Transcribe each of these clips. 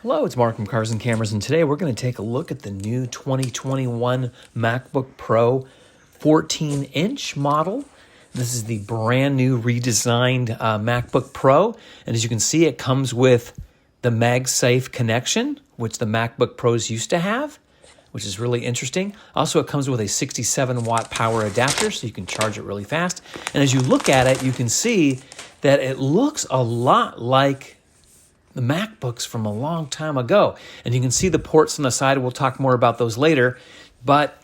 Hello, it's Mark from Cars and Cameras, and today we're going to take a look at the new 2021 MacBook Pro 14-inch model. This is the brand new redesigned MacBook Pro, and as you can see, it comes with the MagSafe connection, which the MacBook Pros used to have, which is really interesting. Also, it comes with a 67-watt power adapter, so you can charge it really fast. And as you look at it, you can see that it looks a lot like the MacBooks from a long time ago. And you can see the ports on the side. We'll talk more about those later. But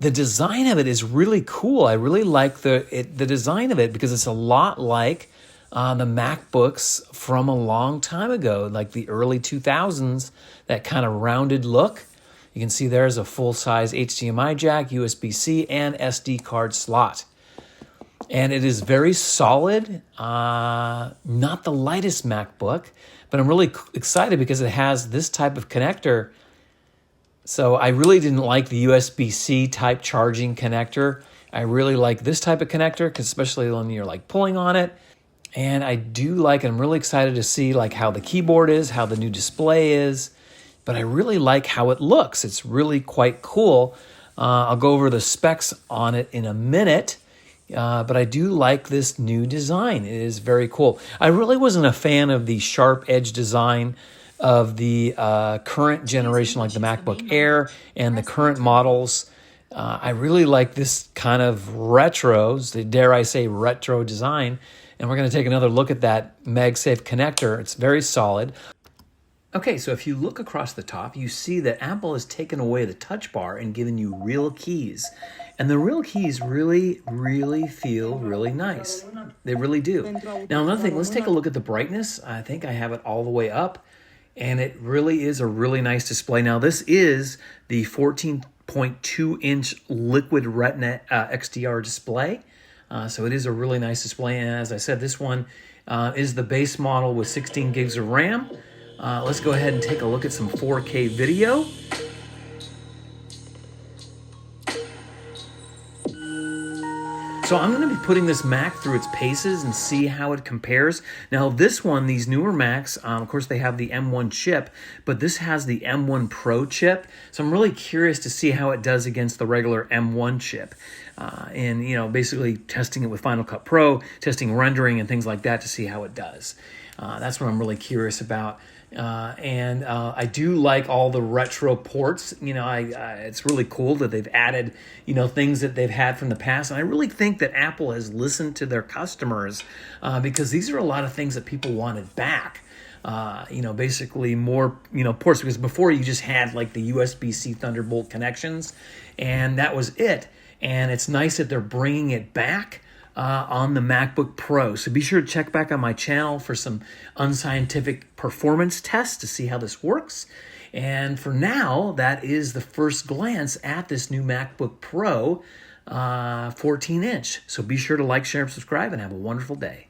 the design of it is really cool. I really like the design of it because it's a lot like the MacBooks from a long time ago, like the early 2000s, that kind of rounded look. You can see there's a full-size HDMI jack, USB-C, and SD card slot. And it is very solid, not the lightest MacBook, but I'm really excited because it has this type of connector. So I really didn't like the USB-C type charging connector. I really like this type of connector, especially when you're like pulling on it. And I do like, I'm really excited to see like how the keyboard is, how the new display is, but I really like how it looks. It's really quite cool. I'll go over the specs on it in a minute. But I do like this new design. It is very cool. I really wasn't a fan of the sharp edge design of the current generation, like the MacBook Air and the current models. I really like this kind of retros, dare I say retro design. And we're going to take another look at that MagSafe connector. It's very solid. Okay, so if you look across the top, you see that Apple has taken away the touch bar and given you real keys. And the real keys really feel really nice. They really do. Now, another thing, let's take a look at the brightness. I think I have it all the way up, and it really is a really nice display. Now, this is the 14.2-inch Liquid Retina XDR display. So it is a really nice display. And as I said, this one is the base model with 16 gigs of RAM. Let's go ahead and take a look at some 4K video. So I'm going to be putting this Mac through its paces and see how it compares. Now this one, these newer Macs, of course they have the M1 chip, but this has the M1 Pro chip. So I'm really curious to see how it does against the regular M1 chip. And, you know, basically testing it with Final Cut Pro, testing rendering and things like that to see how it does. That's what I'm really curious about. And I do like all the retro ports. You know, it's really cool that they've added, you know, things that they've had from the past. And I really think that Apple has listened to their customers because these are a lot of things that people wanted back. You know, basically more, you know, ports, because before you just had like the USB-C Thunderbolt connections and that was it. And it's nice that they're bringing it back on the MacBook Pro. So be sure to check back on my channel for some unscientific performance tests to see how this works. And for now, that is the first glance at this new MacBook Pro 14-inch. So be sure to like, share, and subscribe, and have a wonderful day.